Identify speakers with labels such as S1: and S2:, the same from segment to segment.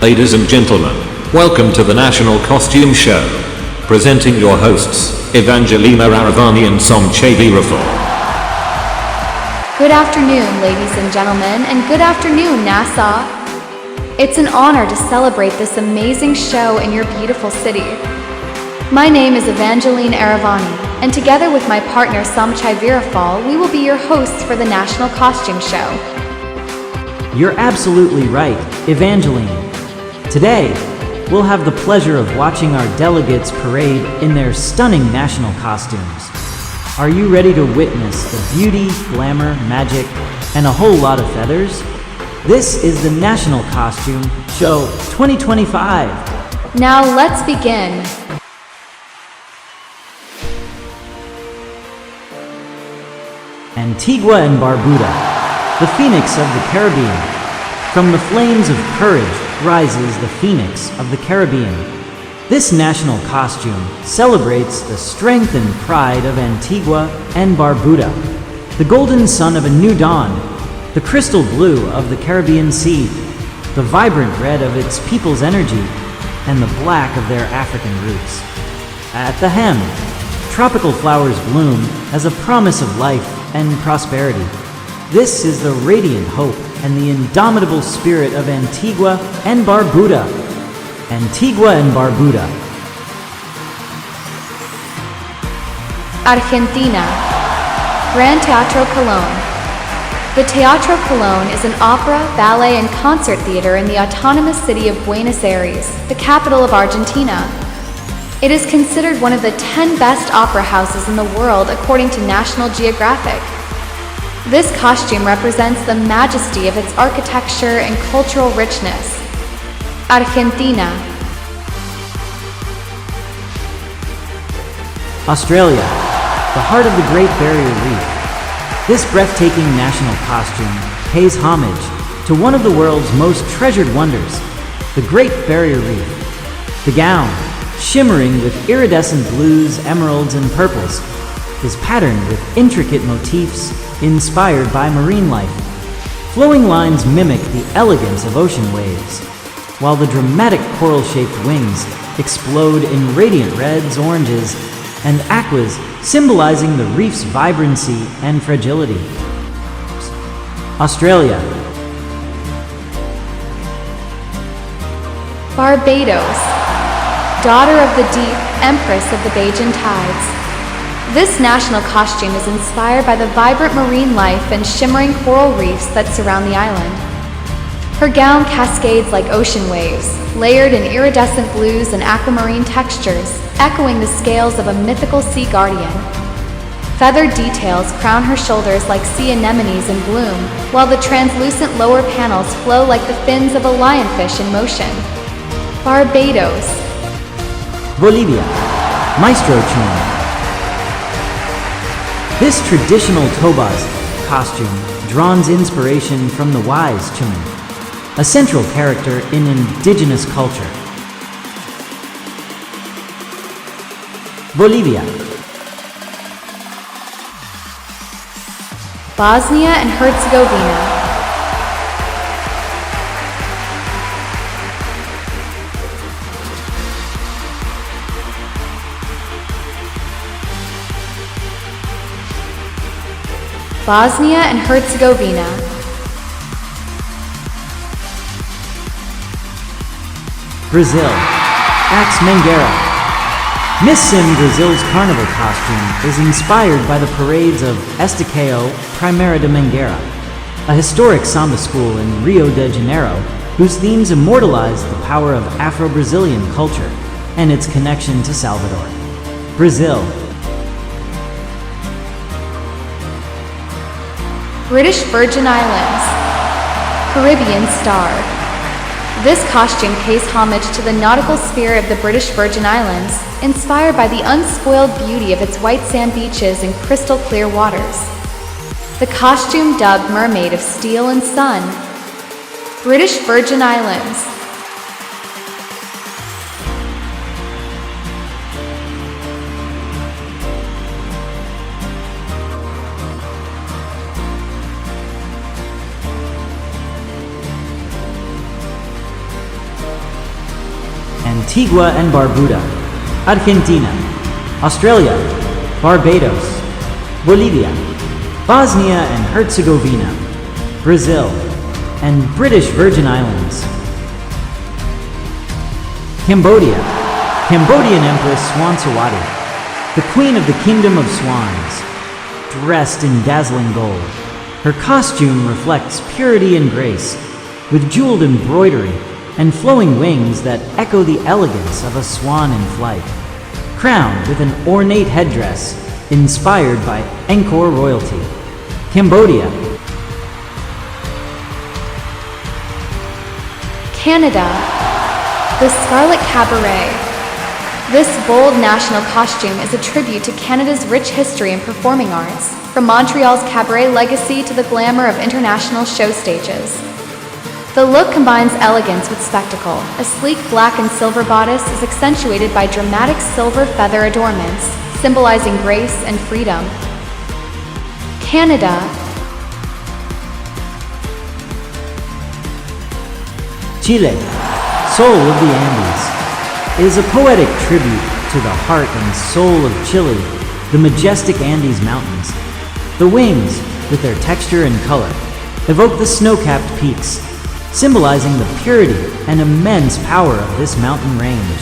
S1: Ladies and gentlemen, welcome to the National Costume Show. Presenting your hosts, Evangelina Aravani and Somche Virafol.
S2: Good afternoon, ladies and gentlemen, and good afternoon, Nassau. It's an honor to celebrate this amazing show in your beautiful city. My name is Evangeline Aravani, and together with my partner Somche Virafol, we will be your hosts for the National Costume Show.
S3: You're absolutely right, Evangeline. Today, we'll have the pleasure of watching our delegates parade in their stunning national costumes. Are you ready to witness the beauty, glamour, magic, and a whole lot of feathers? This is the National Costume Show 2025.
S2: Now let's begin.
S3: Antigua and Barbuda, the phoenix of the Caribbean. From the flames of courage rises the phoenix of the Caribbean. This national costume celebrates the strength and pride of Antigua and Barbuda, the golden sun of a new dawn, the crystal blue of the Caribbean Sea, the vibrant red of its people's energy, and the black of their African roots. At the hem, tropical flowers bloom as a promise of life and prosperity. This is the radiant hope and the indomitable spirit of Antigua and Barbuda. Antigua and Barbuda.
S2: Argentina, Gran Teatro Colón. The Teatro Colón is an opera, ballet, and concert theater in the autonomous city of Buenos Aires, the capital of Argentina. It is considered one of the 10 best opera houses in the world according to National Geographic. This costume represents the majesty of its architecture and cultural richness. Argentina.
S3: Australia, the heart of the Great Barrier Reef. This breathtaking national costume pays homage to one of the world's most treasured wonders, the Great Barrier Reef. The gown, shimmering with iridescent blues, emeralds, and purples, is patterned with intricate motifs inspired by marine life. Flowing lines mimic the elegance of ocean waves, while the dramatic coral-shaped wings explode in radiant reds, oranges, and aquas, symbolizing the reef's vibrancy and fragility. Australia.
S2: Barbados, daughter of the deep, empress of the Bajan tides. This national costume is inspired by the vibrant marine life and shimmering coral reefs that surround the island. Her gown cascades like ocean waves, layered in iridescent blues and aquamarine textures, echoing the scales of a mythical sea guardian. Feathered details crown her shoulders like sea anemones in bloom, while the translucent lower panels flow like the fins of a lionfish in motion. Barbados.
S3: Bolivia, maestro tune. This traditional tobas costume draws inspiration from the wise Chuman, a central character in indigenous culture. Bolivia.
S2: Bosnia and Herzegovina. Bosnia and Herzegovina.
S3: Brazil, Ax Mangueira. Miss Sim Brazil's carnival costume is inspired by the parades of Estação Primeira de Mangueira, a historic samba school in Rio de Janeiro whose themes immortalize the power of Afro-Brazilian culture and its connection to Salvador. Brazil.
S2: British Virgin Islands, Caribbean Star. This costume pays homage to the nautical spirit of the British Virgin Islands, inspired by the unspoiled beauty of its white sand beaches and crystal clear waters. The costume, dubbed Mermaid of Steel and Sun. British Virgin Islands.
S3: Antigua and Barbuda, Argentina, Australia, Barbados, Bolivia, Bosnia and Herzegovina, Brazil, and British Virgin Islands. Cambodia, Cambodian Empress Swansawati, the Queen of the Kingdom of Swans, dressed in dazzling gold. Her costume reflects purity and grace, with jeweled embroidery and flowing wings that echo the elegance of a swan in flight, crowned with an ornate headdress inspired by Angkor royalty. Cambodia.
S2: Canada, the Scarlet Cabaret. This bold national costume is a tribute to Canada's rich history in performing arts, from Montreal's cabaret legacy to the glamour of international show stages. The look combines elegance with spectacle. A sleek black and silver bodice is accentuated by dramatic silver feather adornments, symbolizing grace and freedom. Canada.
S3: Chile, Soul of the Andes, is a poetic tribute to the heart and soul of Chile, the majestic Andes Mountains. The wings, with their texture and color, evoke the snow-capped peaks, symbolizing the purity and immense power of this mountain range.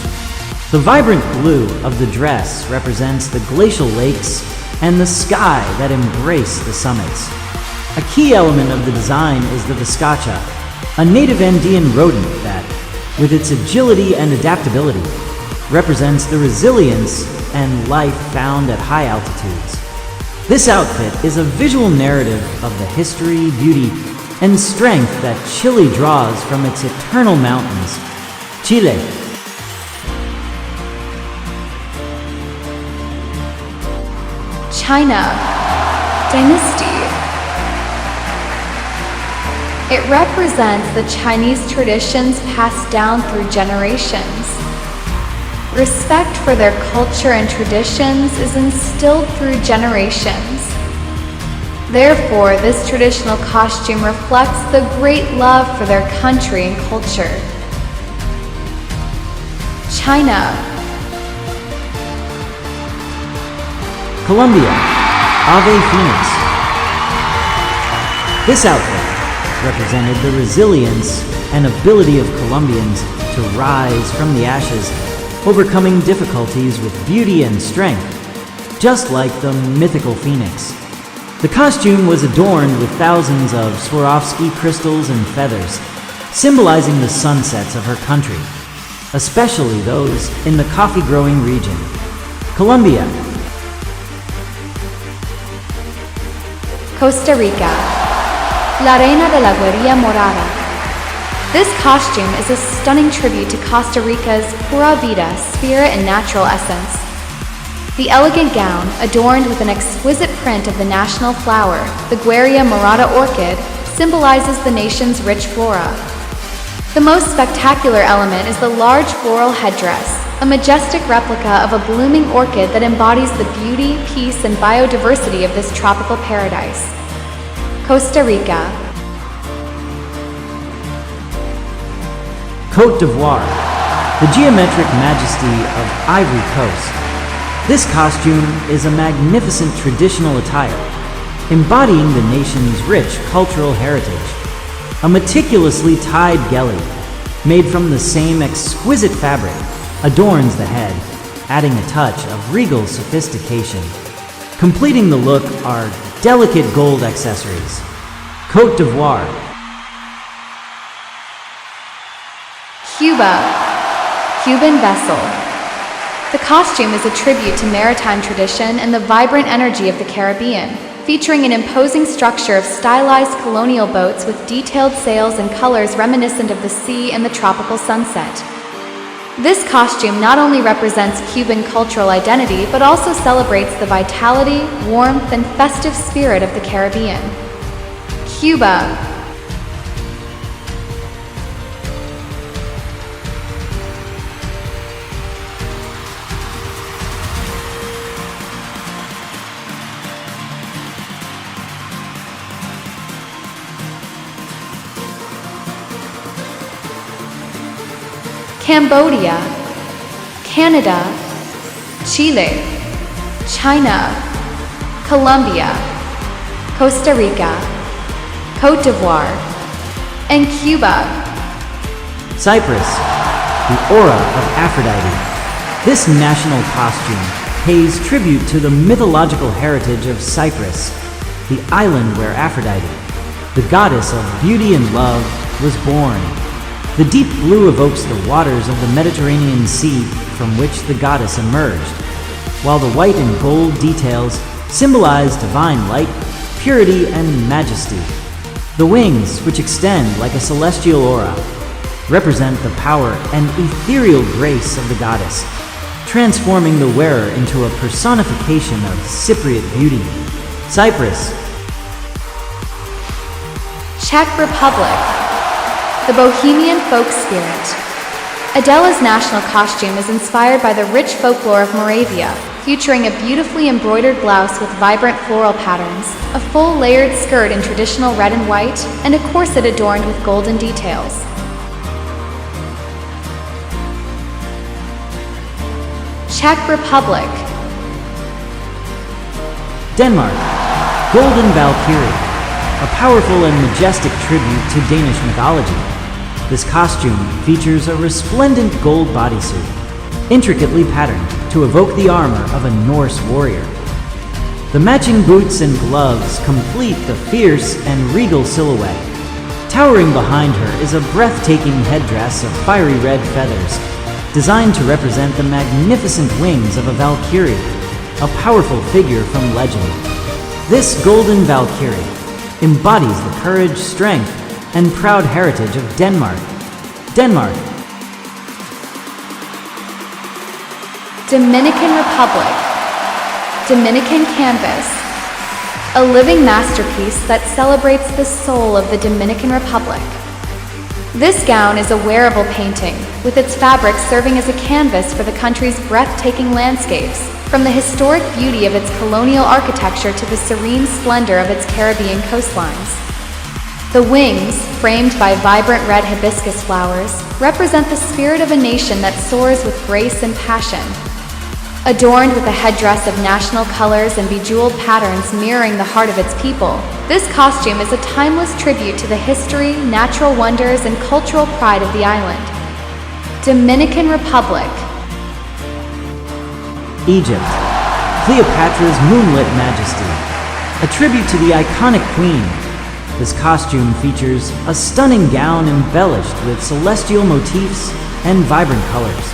S3: The vibrant blue of the dress represents the glacial lakes and the sky that embrace the summits. A key element of the design is the viscacha, a native Andean rodent that, with its agility and adaptability, represents the resilience and life found at high altitudes. This outfit is a visual narrative of the history, beauty, and strength that Chile draws from its eternal mountains. Chile.
S2: China, Dynasty. It represents the Chinese traditions passed down through generations. Respect for their culture and traditions is instilled through generations. Therefore, this traditional costume reflects the great love for their country and culture. China.
S3: Colombia, Ave Phoenix. This outfit represented the resilience and ability of Colombians to rise from the ashes, overcoming difficulties with beauty and strength, just like the mythical phoenix. The costume was adorned with thousands of Swarovski crystals and feathers, symbolizing the sunsets of her country, especially those in the coffee-growing region. Colombia.
S2: Costa Rica, La Reina de la Guerrilla Morada. This costume is a stunning tribute to Costa Rica's pura vida, spirit and natural essence. The elegant gown, adorned with an exquisite print of the national flower, the Guerrilla Morada orchid, symbolizes the nation's rich flora. The most spectacular element is the large floral headdress, a majestic replica of a blooming orchid that embodies the beauty, peace, and biodiversity of this tropical paradise. Costa Rica.
S3: Côte d'Ivoire, the geometric majesty of Ivory Coast. This costume is a magnificent traditional attire, embodying the nation's rich cultural heritage. A meticulously tied geli, made from the same exquisite fabric, adorns the head, adding a touch of regal sophistication. Completing the look are delicate gold accessories. Côte d'Ivoire.
S2: Cuba, Cuban vessel. The costume is a tribute to maritime tradition and the vibrant energy of the Caribbean, featuring an imposing structure of stylized colonial boats with detailed sails and colors reminiscent of the sea and the tropical sunset. This costume not only represents Cuban cultural identity, but also celebrates the vitality, warmth, and festive spirit of the Caribbean. Cuba. Cambodia, Canada, Chile, China, Colombia, Costa Rica, Côte d'Ivoire, and Cuba.
S3: Cyprus, the aura of Aphrodite. This national costume pays tribute to the mythological heritage of Cyprus, the island where Aphrodite, the goddess of beauty and love, was born. The deep blue evokes the waters of the Mediterranean Sea from which the goddess emerged, while the white and gold details symbolize divine light, purity, and majesty. The wings, which extend like a celestial aura, represent the power and ethereal grace of the goddess, transforming the wearer into a personification of Cypriot beauty. Cyprus,
S2: Czech Republic, the Bohemian folk spirit. Adela's national costume is inspired by the rich folklore of Moravia, featuring a beautifully embroidered blouse with vibrant floral patterns, a full layered skirt in traditional red and white, and a corset adorned with golden details. Czech Republic,
S3: Denmark, Golden Valkyrie, a powerful and majestic tribute to Danish mythology. This costume features a resplendent gold bodysuit, intricately patterned to evoke the armor of a Norse warrior. The matching boots and gloves complete the fierce and regal silhouette. Towering behind her is a breathtaking headdress of fiery red feathers, designed to represent the magnificent wings of a Valkyrie, a powerful figure from legend. This Golden Valkyrie embodies the courage, strength, and proud heritage of Denmark. Denmark,
S2: Dominican Republic, Dominican Canvas, a living masterpiece that celebrates the soul of the Dominican Republic. This gown is a wearable painting, with its fabric serving as a canvas for the country's breathtaking landscapes, from the historic beauty of its colonial architecture to the serene splendor of its Caribbean coastlines. The wings, framed by vibrant red hibiscus flowers, represent the spirit of a nation that soars with grace and passion. Adorned with a headdress of national colors and bejeweled patterns mirroring the heart of its people, this costume is a timeless tribute to the history, natural wonders, and cultural pride of the island. Dominican Republic,
S3: Egypt, Cleopatra's moonlit majesty, a tribute to the iconic queen. This costume features a stunning gown embellished with celestial motifs and vibrant colors.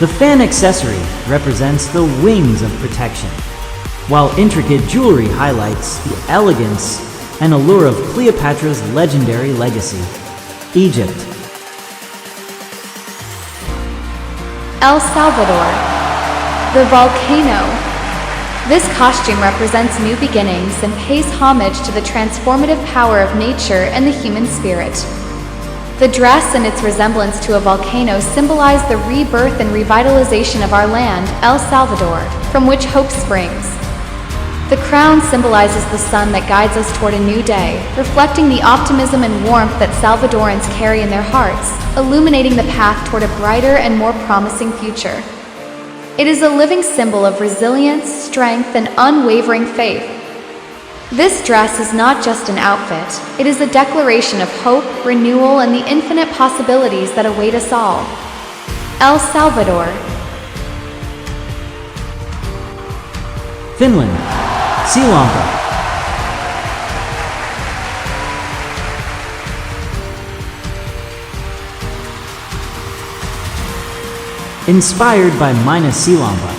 S3: The fan accessory represents the wings of protection, while intricate jewelry highlights the elegance and allure of Cleopatra's legendary legacy. Egypt,
S2: El Salvador, the volcano. This costume represents new beginnings and pays homage to the transformative power of nature and the human spirit. The dress and its resemblance to a volcano symbolize the rebirth and revitalization of our land, El Salvador, from which hope springs. The crown symbolizes the sun that guides us toward a new day, reflecting the optimism and warmth that Salvadorans carry in their hearts, illuminating the path toward a brighter and more promising future. It is a living symbol of resilience, strength, and unwavering faith. This dress is not just an outfit, it is a declaration of hope, renewal, and the infinite possibilities that await us all. El Salvador,
S3: Finland, Sri Lanka, inspired by Mina Silamba,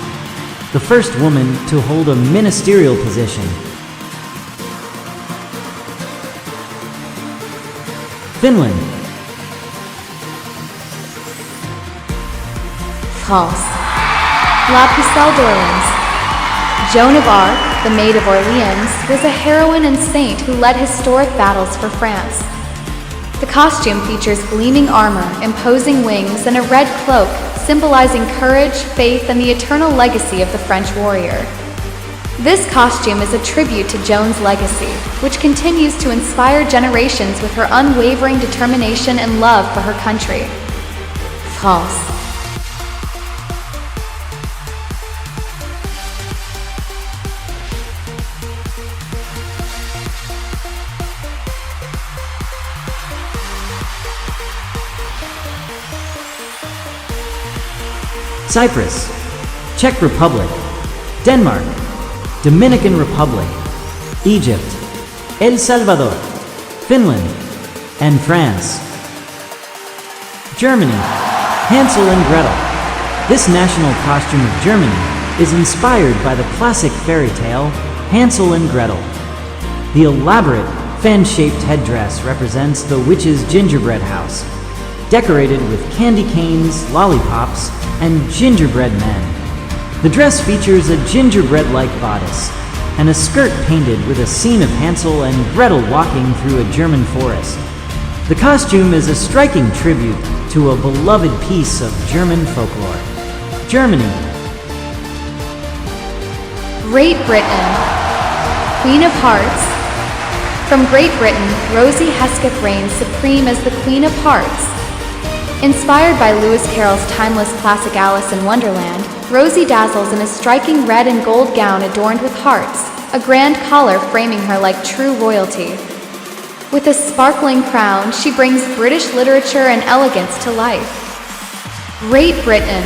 S3: the first woman to hold a ministerial position. Finland,
S2: France, La Pucelle d'Orleans. Joan of Arc, the Maid of Orleans, was a heroine and saint who led historic battles for France. The costume features gleaming armor, imposing wings, and a red cloak, symbolizing courage, faith, and the eternal legacy of the French warrior. This costume is a tribute to Joan's legacy, which continues to inspire generations with her unwavering determination and love for her country. France,
S3: Cyprus, Czech Republic, Denmark, Dominican Republic, Egypt, El Salvador, Finland, and France. Germany, Hansel and Gretel. This national costume of Germany is inspired by the classic fairy tale Hansel and Gretel. The elaborate, fan-shaped headdress represents the witch's gingerbread house, decorated with candy canes, lollipops, and gingerbread men. The dress features a gingerbread-like bodice and a skirt painted with a scene of Hansel and Gretel walking through a German forest. The costume is a striking tribute to a beloved piece of German folklore. Germany.
S2: Great Britain, Queen of Hearts. From Great Britain, Rosie Hesketh reigns supreme as the Queen of Hearts. Inspired by Lewis Carroll's timeless classic Alice in Wonderland, Rosie dazzles in a striking red and gold gown adorned with hearts, a grand collar framing her like true royalty. With a sparkling crown, she brings British literature and elegance to life. Great Britain.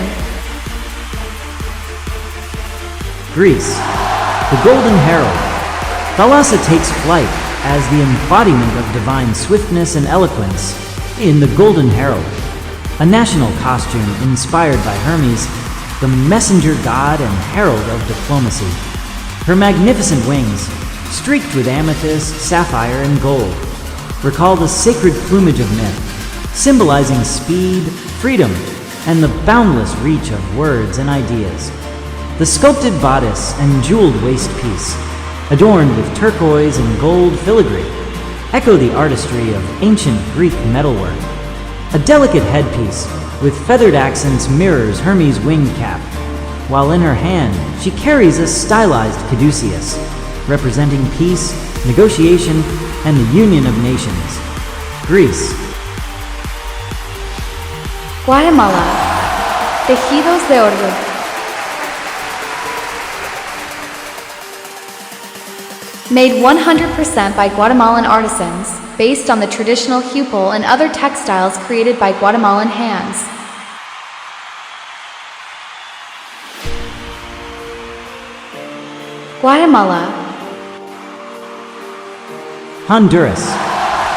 S3: Greece, the Golden Herald. Thalassa takes flight as the embodiment of divine swiftness and eloquence in the Golden Herald, a national costume inspired by Hermes, the messenger god and herald of diplomacy. Her magnificent wings, streaked with amethyst, sapphire, and gold, recall the sacred plumage of myth, symbolizing speed, freedom, and the boundless reach of words and ideas. The sculpted bodice and jeweled waist piece, adorned with turquoise and gold filigree, echo the artistry of ancient Greek metalwork. A delicate headpiece with feathered accents mirrors Hermes' winged cap, while in her hand she carries a stylized caduceus, representing peace, negotiation, and the union of nations. Greece.
S2: Guatemala, Tejidos de Oro. Made 100% by Guatemalan artisans, based on the traditional hupel and other textiles created by Guatemalan hands. Guatemala.
S3: Honduras,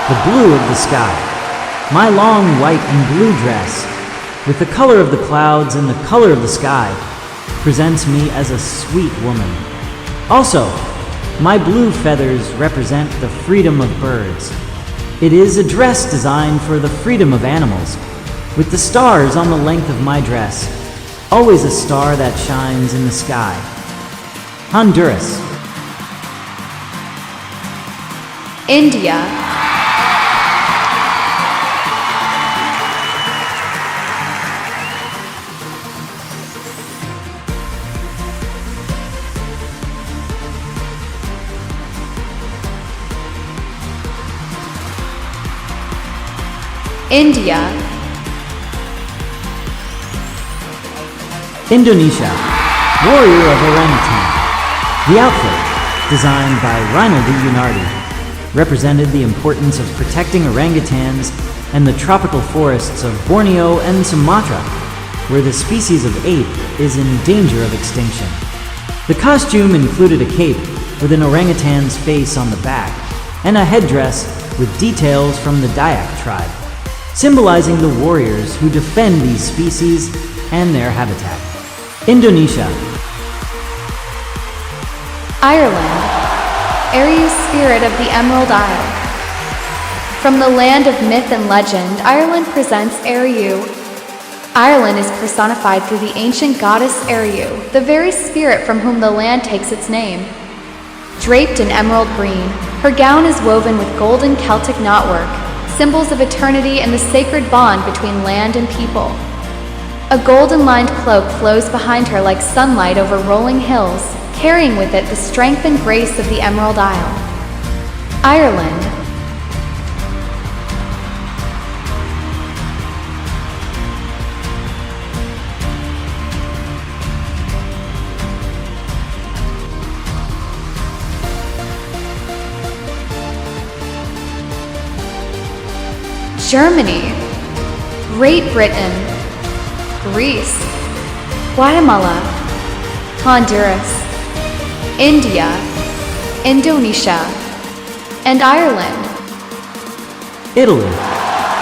S3: the blue of the sky. My long white and blue dress, with the color of the clouds and the color of the sky, presents me as a sweet woman. Also, my blue feathers represent the freedom of birds. It is a dress designed for the freedom of animals, with the stars on the length of my dress, always a star that shines in the sky. Honduras.
S2: India. India.
S3: Indonesia, warrior of orangutan. The outfit, designed by Reinaldo Yunardi, represented the importance of protecting orangutans and the tropical forests of Borneo and Sumatra, where the species of ape is in danger of extinction. The costume included a cape with an orangutan's face on the back and a headdress with details from the Dayak tribe, symbolizing the warriors who defend these species and their habitat. Indonesia.
S2: Ireland, Arius spirit of the Emerald Isle. From the land of myth and legend, Ireland presents Ariu. Ireland is personified through the ancient goddess Ariu, the very spirit from whom the land takes its name. Draped in emerald green, her gown is woven with golden Celtic knotwork, symbols of eternity and the sacred bond between land and people. A golden-lined cloak flows behind her like sunlight over rolling hills, carrying with it the strength and grace of the Emerald Isle. Ireland. Germany, Great Britain, Greece, Guatemala, Honduras, India, Indonesia, and Ireland.
S3: Italy,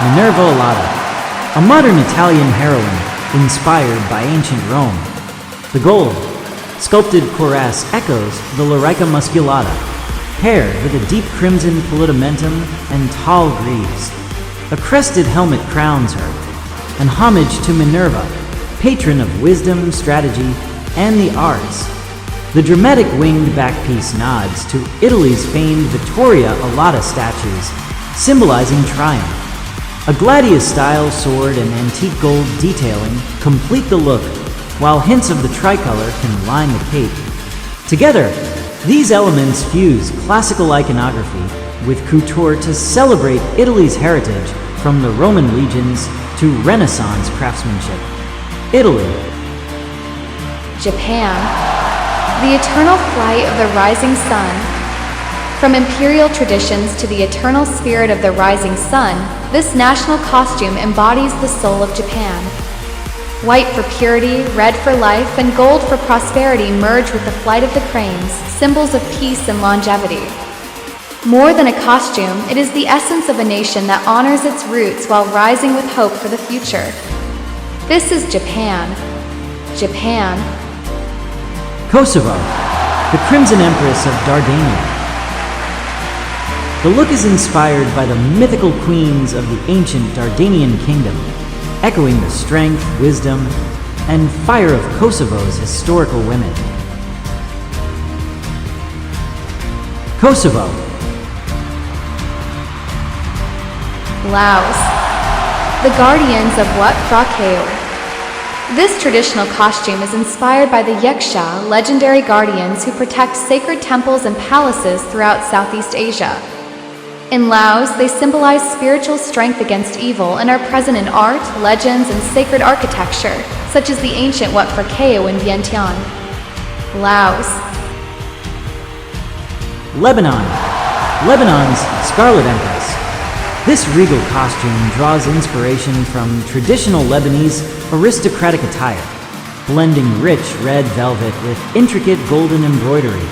S3: Minerva Alata, a modern Italian heroine inspired by ancient Rome. The gold, sculpted cuirass echoes the larica musculata, paired with a deep crimson politamentum and tall greaves. A crested helmet crowns her, an homage to Minerva, patron of wisdom, strategy, and the arts. The dramatic winged backpiece nods to Italy's famed Vittoria Alata statues, symbolizing triumph. A gladius-style sword and antique gold detailing complete the look, while hints of the tricolor can line the cape. Together, these elements fuse classical iconography with couture to celebrate Italy's heritage from the Roman legions to Renaissance craftsmanship. Italy.
S2: Japan, the eternal flight of the rising sun. From imperial traditions to the eternal spirit of the rising sun, this national costume embodies the soul of Japan. White for purity, red for life, and gold for prosperity merge with the flight of the cranes, symbols of peace and longevity. More than a costume, it is the essence of a nation that honors its roots while rising with hope for the future. This is Japan. Japan.
S3: Kosovo, the Crimson Empress of Dardania. The look is inspired by the mythical queens of the ancient Dardanian kingdom, echoing the strength, wisdom, and fire of Kosovo's historical women. Kosovo.
S2: Laos, the guardians of Wat Phra Kaeo. This traditional costume is inspired by the Yaksha, legendary guardians who protect sacred temples and palaces throughout Southeast Asia. In Laos, they symbolize spiritual strength against evil and are present in art, legends, and sacred architecture, such as the ancient Wat Phra Kaeo in Vientiane. Laos.
S3: Lebanon, Lebanon's Scarlet Empress. This regal costume draws inspiration from traditional Lebanese aristocratic attire, blending rich red velvet with intricate golden embroidery.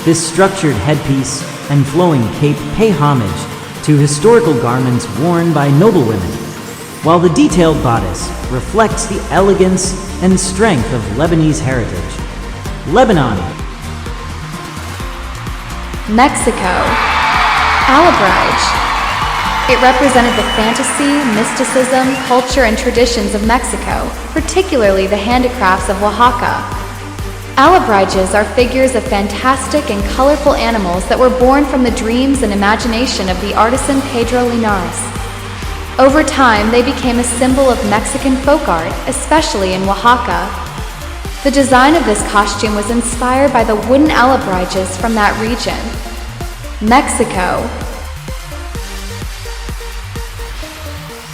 S3: This structured headpiece and flowing cape pay homage to historical garments worn by noblewomen, while the detailed bodice reflects the elegance and strength of Lebanese heritage. Lebanon.
S2: Mexico. Alabrige. It represented the fantasy, mysticism, culture, and traditions of Mexico, particularly the handicrafts of Oaxaca. Alabriges are figures of fantastic and colorful animals that were born from the dreams and imagination of the artisan Pedro Linares. Over time, they became a symbol of Mexican folk art, especially in Oaxaca. The design of this costume was inspired by the wooden alabriges from that region. Mexico.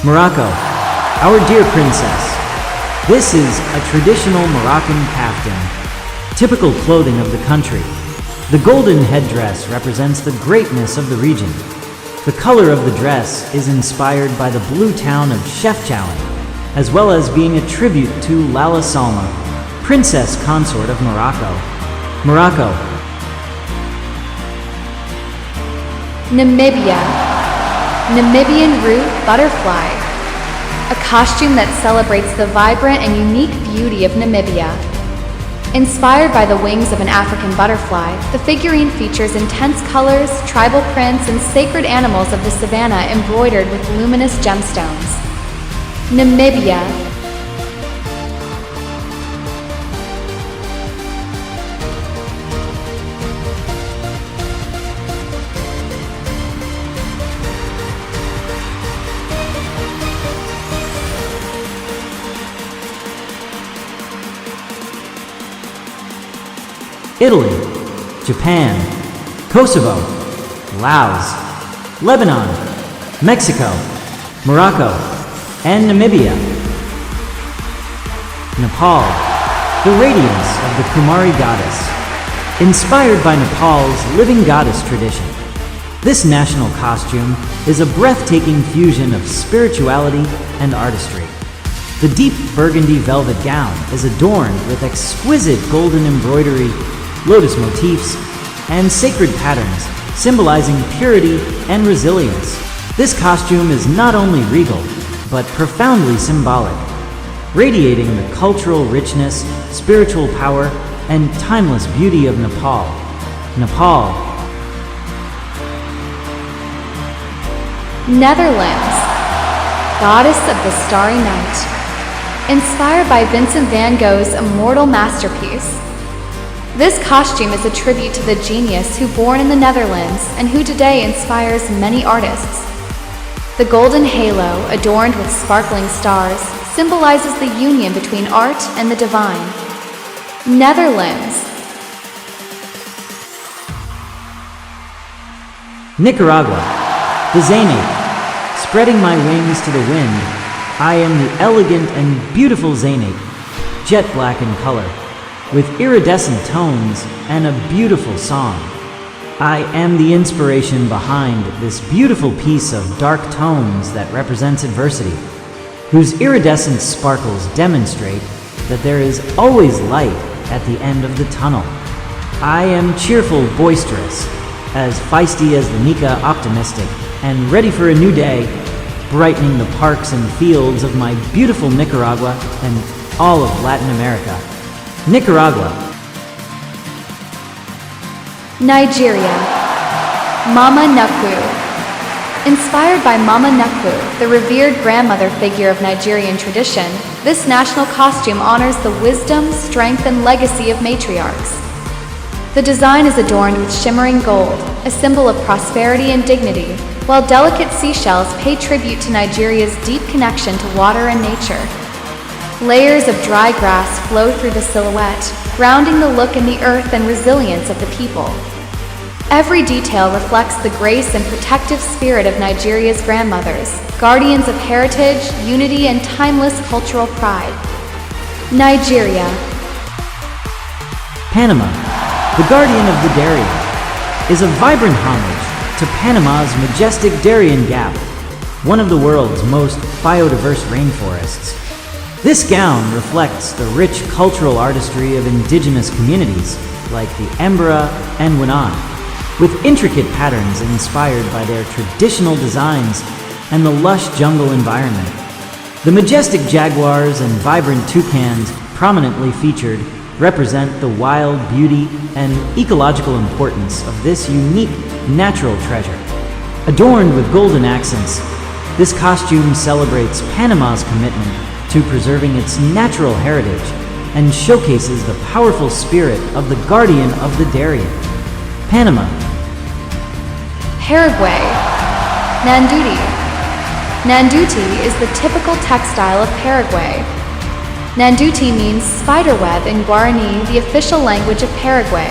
S3: Morocco, our dear princess. This is a traditional Moroccan kaftan, typical clothing of the country. The golden headdress represents the greatness of the region. The color of the dress is inspired by the blue town of Chefchaouen, as well as being a tribute to Lalla Salma, princess consort of Morocco. Morocco.
S2: Namibia. Namibian root butterfly. A costume that celebrates the vibrant and unique beauty of Namibia. Inspired by the wings of an African butterfly, the figurine features intense colors, tribal prints, and sacred animals of the savanna embroidered with luminous gemstones. Namibia.
S3: Italy, Japan, Kosovo, Laos, Lebanon, Mexico, Morocco, and Namibia. Nepal, the radiance of the Kumari goddess. Inspired by Nepal's living goddess tradition, this national costume is a breathtaking fusion of spirituality and artistry. The deep burgundy velvet gown is adorned with exquisite golden embroidery, lotus motifs, and sacred patterns, symbolizing purity and resilience. This costume is not only regal, but profoundly symbolic, radiating the cultural richness, spiritual power, and timeless beauty of Nepal. Nepal.
S2: Netherlands, goddess of the starry night. Inspired by Vincent van Gogh's immortal masterpiece, this costume is a tribute to the genius who born in the Netherlands and who today inspires many artists. The golden halo, adorned with sparkling stars, symbolizes the union between art and the divine. Netherlands.
S3: Nicaragua, the Zeynep. Spreading my wings to the wind, I am the elegant and beautiful Zeynep, jet black in color, with iridescent tones and a beautiful song. I am the inspiration behind this beautiful piece of dark tones that represents adversity, whose iridescent sparkles demonstrate that there is always light at the end of the tunnel. I am cheerful, boisterous, as feisty as the Nika optimistic, and ready for a new day, brightening the parks and fields of my beautiful Nicaragua and all of Latin America. Nicaragua.
S2: Nigeria. Mama Nukwu. Inspired by Mama Nukwu, the revered grandmother figure of Nigerian tradition, this national costume honors the wisdom, strength, and legacy of matriarchs. The design is adorned with shimmering gold, a symbol of prosperity and dignity, while delicate seashells pay tribute to Nigeria's deep connection to water and nature. Layers of dry grass flow through the silhouette, grounding the look in the earth and resilience of the people. Every detail reflects the grace and protective spirit of Nigeria's grandmothers, guardians of heritage, unity, and timeless cultural pride. Nigeria.
S3: Panama, the guardian of the Darien, is a vibrant homage to Panama's majestic Darien Gap, one of the world's most biodiverse rainforests. This gown reflects the rich cultural artistry of indigenous communities like the Embera and Winan, with intricate patterns inspired by their traditional designs and the lush jungle environment. The majestic jaguars and vibrant toucans prominently featured represent the wild beauty and ecological importance of this unique natural treasure. Adorned with golden accents, this costume celebrates Panama's commitment to preserving its natural heritage and showcases the powerful spirit of the guardian of the Darien. Panama.
S2: Paraguay. Nanduti. Nanduti is the typical textile of Paraguay. Nanduti means spiderweb in Guarani, the official language of Paraguay.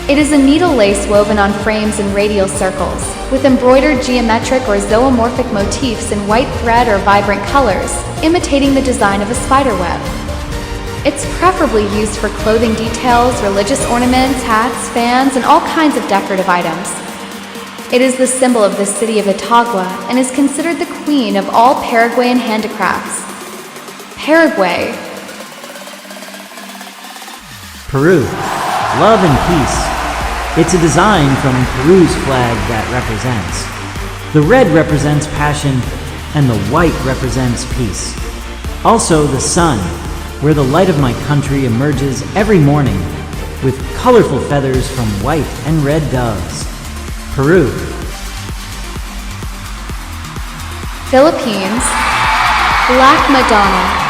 S2: It is a needle lace woven on frames in radial circles, with embroidered geometric or zoomorphic motifs in white thread or vibrant colors, imitating the design of a spiderweb. It's preferably used for clothing details, religious ornaments, hats, fans, and all kinds of decorative items. It is the symbol of the city of Antigua and is considered the queen of all Paraguayan handicrafts. Paraguay.
S3: Peru. Love and peace. It's a design from Peru's flag that represents. The red represents passion and the white represents peace. Also the sun, where the light of my country emerges every morning with colorful feathers from white and red doves. Peru.
S2: Philippines. Black Madonna.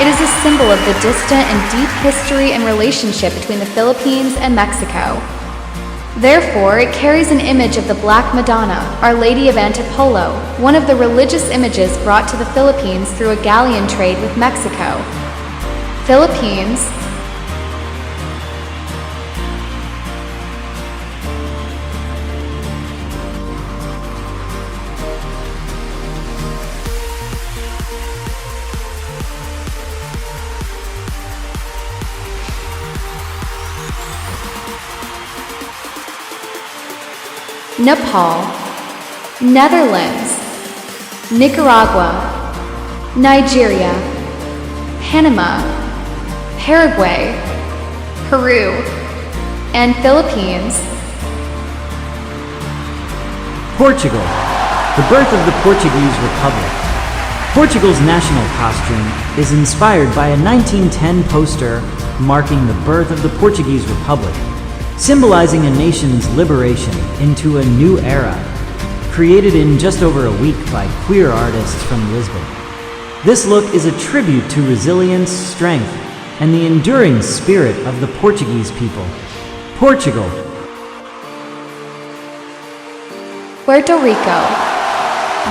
S2: It is a symbol of the distant and deep history and relationship between the Philippines and Mexico. Therefore, it carries an image of the Black Madonna, Our Lady of Antipolo, one of the religious images brought to the Philippines through a galleon trade with Mexico. Philippines. Nepal. Netherlands. Nicaragua. Nigeria, Panama, Paraguay, Peru, and Philippines.
S3: Portugal, the birth of the Portuguese Republic. Portugal's national costume is inspired by a 1910 poster marking the birth of the Portuguese Republic, symbolizing a nation's liberation into a new era, created in just over a week by queer artists from Lisbon. This look is a tribute to resilience, strength, and the enduring spirit of the Portuguese people. Portugal.
S2: Puerto Rico,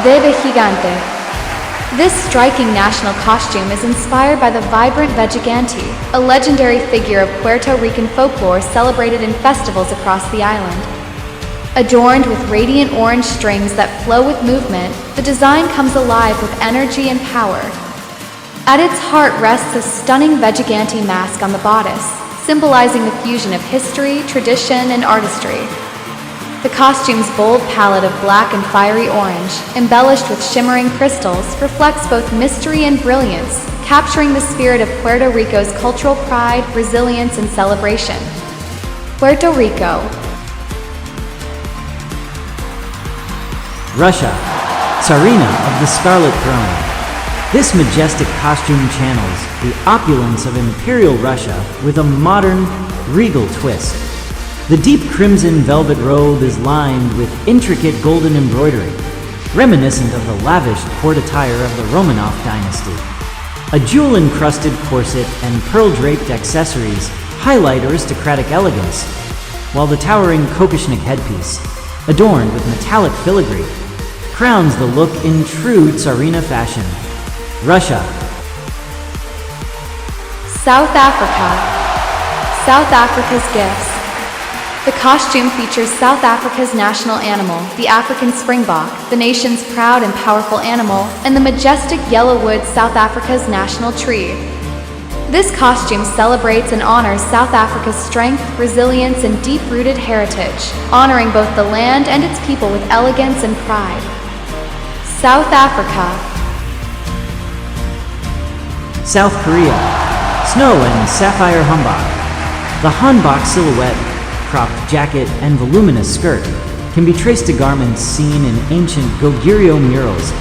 S2: Bebe Gigante. This striking national costume is inspired by the vibrant Vejigante, a legendary figure of Puerto Rican folklore celebrated in festivals across the island. Adorned with radiant orange strings that flow with movement, the design comes alive with energy and power. At its heart rests a stunning Vejigante mask on the bodice, symbolizing the fusion of history, tradition, and artistry. The costume's bold palette of black and fiery orange, embellished with shimmering crystals, reflects both mystery and brilliance, capturing the spirit of Puerto Rico's cultural pride, resilience, and celebration. Puerto Rico.
S3: Russia, Tsarina of the Scarlet Throne. This majestic costume channels the opulence of Imperial Russia with a modern, regal twist. The deep crimson velvet robe is lined with intricate golden embroidery, reminiscent of the lavish court attire of the Romanov dynasty. A jewel-encrusted corset and pearl-draped accessories highlight aristocratic elegance, while the towering Kokoshnik headpiece, adorned with metallic filigree, crowns the look in true Tsarina fashion. Russia.
S2: South Africa. South Africa's gifts. The costume features South Africa's national animal, the African springbok, the nation's proud and powerful animal, and the majestic yellowwood, South Africa's national tree. This costume celebrates and honors South Africa's strength, resilience, and deep-rooted heritage, honoring both the land and its people with elegance and pride. South Africa.
S3: South Korea. Snow and sapphire hanbok. The hanbok silhouette, cropped jacket, and voluminous skirt can be traced to garments seen in ancient Goguryeo murals,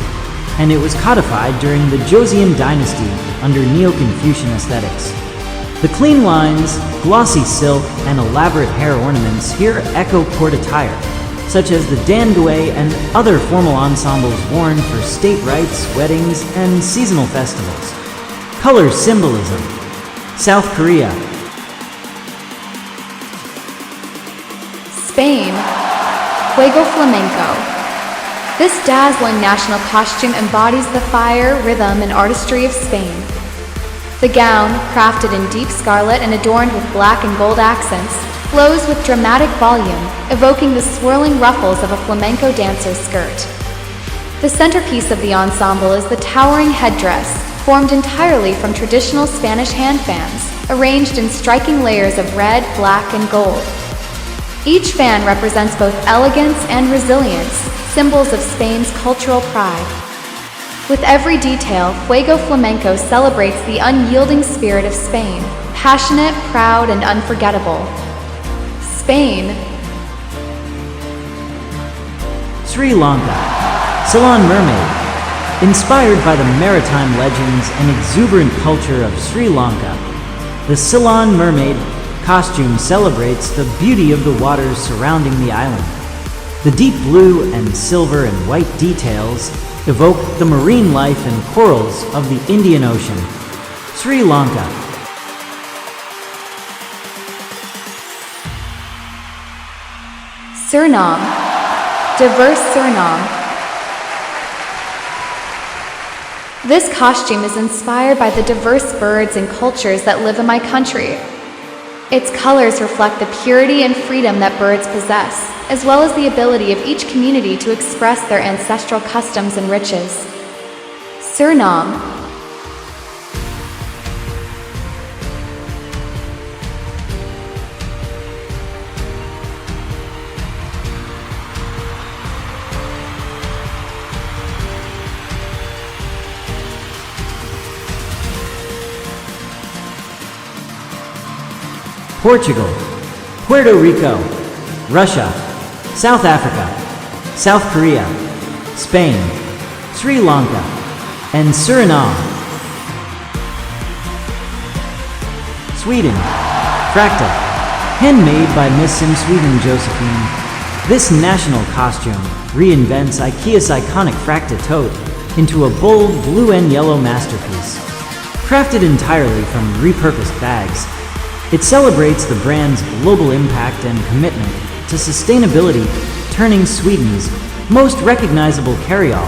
S3: and it was codified during the Joseon dynasty under Neo-Confucian aesthetics. The clean lines, glossy silk, and elaborate hair ornaments here echo court attire, such as the dandue and other formal ensembles worn for state rites, weddings, and seasonal festivals. Color symbolism. South Korea.
S2: Spain. Fuego Flamenco. This dazzling national costume embodies the fire, rhythm, and artistry of Spain. The gown, crafted in deep scarlet and adorned with black and gold accents, flows with dramatic volume, evoking the swirling ruffles of a flamenco dancer's skirt. The centerpiece of the ensemble is the towering headdress, formed entirely from traditional Spanish hand fans, arranged in striking layers of red, black, and gold. Each fan represents both elegance and resilience, symbols of Spain's cultural pride. With every detail, Fuego Flamenco celebrates the unyielding spirit of Spain, passionate, proud, and unforgettable. Spain.
S3: Sri Lanka. Ceylon Mermaid. Inspired by the maritime legends and exuberant culture of Sri Lanka, the Ceylon Mermaid costume celebrates the beauty of the waters surrounding the island. The deep blue and silver and white details evoke the marine life and corals of the Indian Ocean. Sri Lanka.
S2: Suriname. Diverse Suriname. This costume is inspired by the diverse birds and cultures that live in my country. Its colors reflect the purity and freedom that birds possess, as well as the ability of each community to express their ancestral customs and riches. Suriname.
S3: Portugal, Puerto Rico, Russia, South Africa, South Korea, Spain, Sri Lanka, and Suriname. Sweden, Fracta, handmade by Miss Sim Sweden Josephine. This national costume reinvents IKEA's iconic Fracta tote into a bold blue and yellow masterpiece. Crafted entirely from repurposed bags, it celebrates the brand's global impact and commitment to sustainability, turning Sweden's most recognizable carryall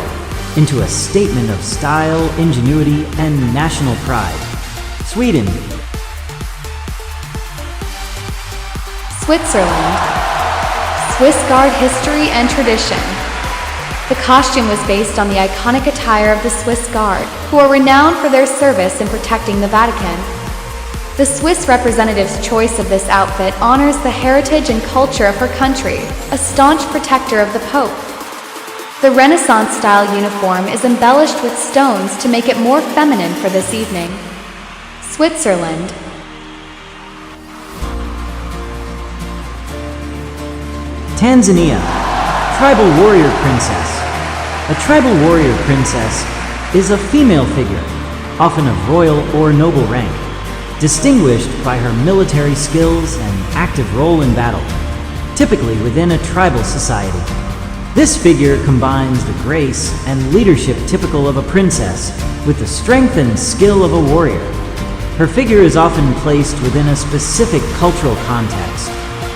S3: into a statement of style, ingenuity, and national pride. Sweden.
S2: Switzerland. Swiss Guard history and tradition. The costume was based on the iconic attire of the Swiss Guard, who are renowned for their service in protecting the Vatican. The Swiss representative's choice of this outfit honors the heritage and culture of her country, a staunch protector of the Pope. The Renaissance-style uniform is embellished with stones to make it more feminine for this evening. Switzerland.
S3: Tanzania. Tribal Warrior Princess. A tribal warrior princess is a female figure, often of royal or noble rank, distinguished by her military skills and active role in battle, typically within a tribal society. This figure combines the grace and leadership typical of a princess with the strength and skill of a warrior. Her figure is often placed within a specific cultural context,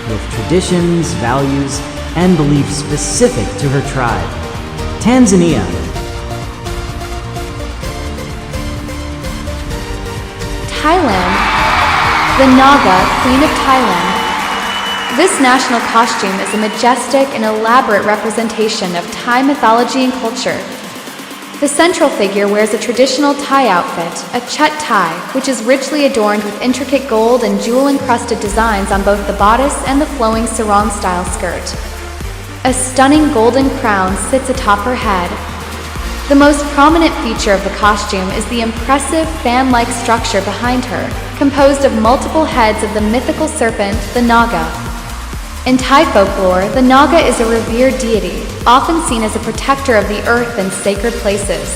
S3: with traditions, values, and beliefs specific to her tribe. Tanzania.
S2: Thailand. The Naga, Queen of Thailand. This national costume is a majestic and elaborate representation of Thai mythology and culture. The central figure wears a traditional Thai outfit, a chet Thai, which is richly adorned with intricate gold and jewel-encrusted designs on both the bodice and the flowing sarong-style skirt. A stunning golden crown sits atop her head. The most prominent feature of the costume is the impressive fan-like structure behind her, composed of multiple heads of the mythical serpent, the Naga. In Thai folklore, the Naga is a revered deity, often seen as a protector of the earth and sacred places.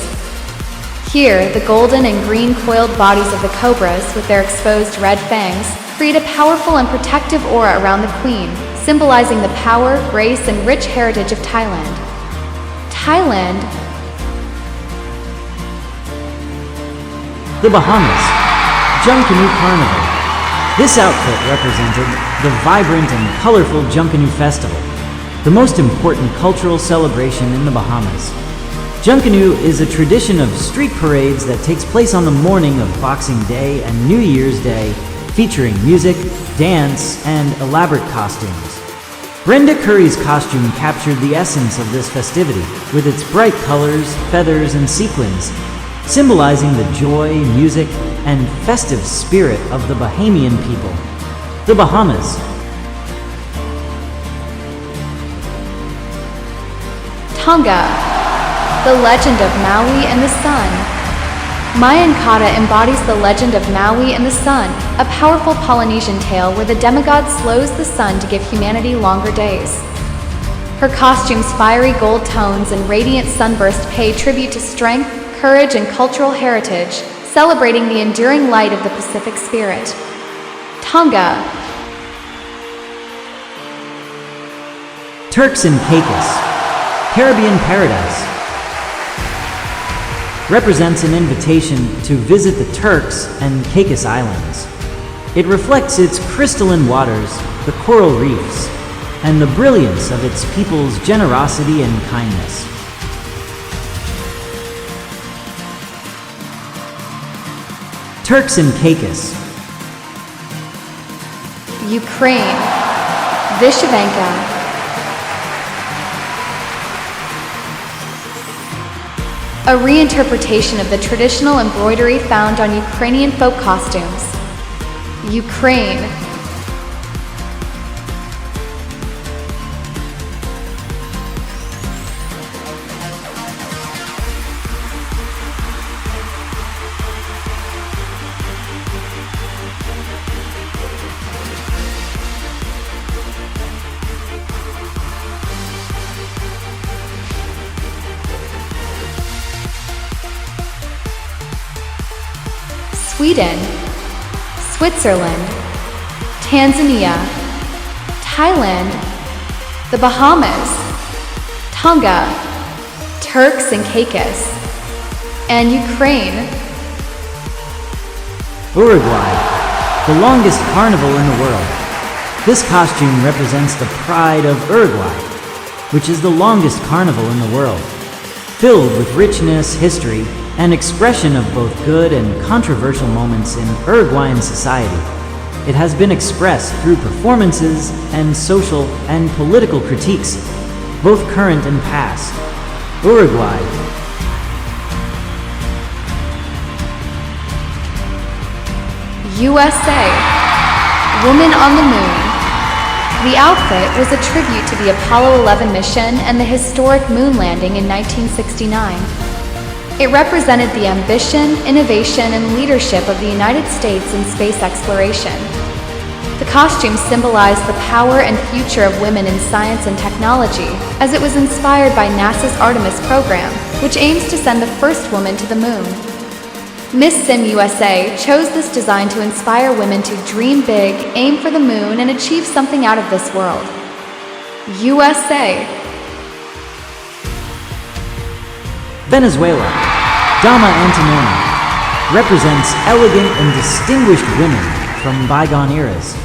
S2: Here, the golden and green coiled bodies of the cobras, with their exposed red fangs, create a powerful and protective aura around the queen, symbolizing the power, grace, and rich heritage of Thailand. Thailand.
S3: The Bahamas. Junkanoo Carnival. This outfit represented the vibrant and colorful Junkanoo Festival, the most important cultural celebration in the Bahamas. Junkanoo is a tradition of street parades that takes place on the morning of Boxing Day and New Year's Day, featuring music, dance, and elaborate costumes. Brenda Curry's costume captured the essence of this festivity, with its bright colors, feathers, and sequins, symbolizing the joy, music, and festive spirit of the Bahamian people. The Bahamas.
S2: Tonga. The legend of Maui and the sun. Mayan Kata embodies the legend of Maui and the sun, a powerful Polynesian tale where the demigod slows the sun to give humanity longer days. Her costume's fiery gold tones and radiant sunburst pay tribute to strength, courage, and cultural heritage, celebrating the enduring light of the Pacific spirit. Tonga.
S3: Turks and Caicos. Caribbean Paradise. Represents an invitation to visit the Turks and Caicos Islands. It reflects its crystalline waters, the coral reefs, and the brilliance of its people's generosity and kindness. Turks and Caicos.
S2: Ukraine. Vyshyvanka. A reinterpretation of the traditional embroidery found on Ukrainian folk costumes. Ukraine. Sweden, Switzerland, Tanzania, Thailand, the Bahamas, Tonga, Turks and Caicos, and Ukraine.
S3: Uruguay, the longest carnival in the world. This costume represents the pride of Uruguay, which is the longest carnival in the world, filled with richness, history, and expression of both good and controversial moments in Uruguayan society. It has been expressed through performances and social and political critiques, both current and past. Uruguay.
S2: USA, Woman on the Moon. The outfit was a tribute to the Apollo 11 mission and the historic moon landing in 1969. It represented the ambition, innovation, and leadership of the United States in space exploration. The costume symbolized the power and future of women in science and technology, as it was inspired by NASA's Artemis program, which aims to send the first woman to the moon. Miss Sim USA chose this design to inspire women to dream big, aim for the moon, and achieve something out of this world. USA.
S3: Venezuela. Dama Antonona represents elegant and distinguished women from bygone eras.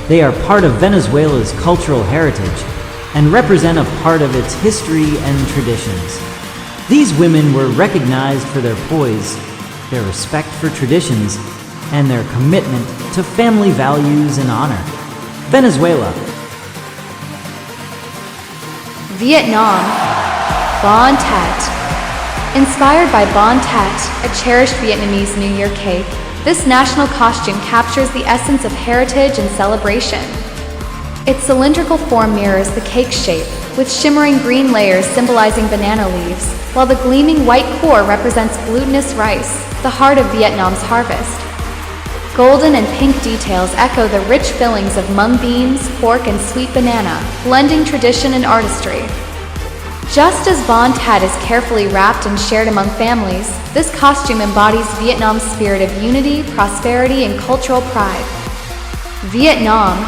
S3: They are part of Venezuela's cultural heritage and represent a part of its history and traditions. These women were recognized for their poise, their respect for traditions, and their commitment to family values and honor. Venezuela.
S2: Vietnam. Bon Tat. Inspired by Bon Tat, a cherished Vietnamese New Year cake, this national costume captures the essence of heritage and celebration. Its cylindrical form mirrors the cake's shape, with shimmering green layers symbolizing banana leaves, while the gleaming white core represents glutinous rice, the heart of Vietnam's harvest. Golden and pink details echo the rich fillings of mung beans, pork, and sweet banana, blending tradition and artistry. Just as Bon Tat is carefully wrapped and shared among families, this costume embodies Vietnam's spirit of unity, prosperity, and cultural pride. Vietnam.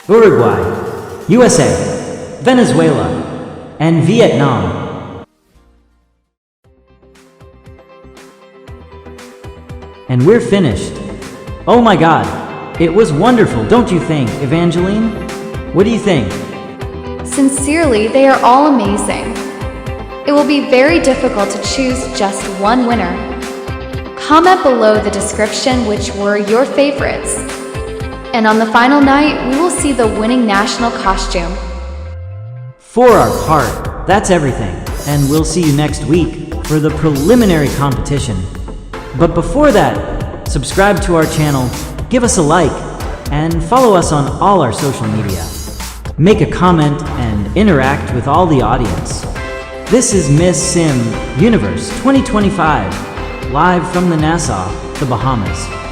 S3: Uruguay, USA, Venezuela, and Vietnam. And we're finished. Oh my God, it was wonderful, don't you think, Evangeline? What do you think?
S2: Sincerely, they are all amazing. It will be very difficult to choose just one winner. Comment below the description which were your favorites. And on the final night, we will see the winning national costume.
S3: For our part, that's everything, and we'll see you next week for the preliminary competition. But before that, subscribe to our channel, give us a like, and follow us on all our social media. Make a comment and interact with all the audience. This is Miss Sim Universe 2025, live from the Nassau, the Bahamas.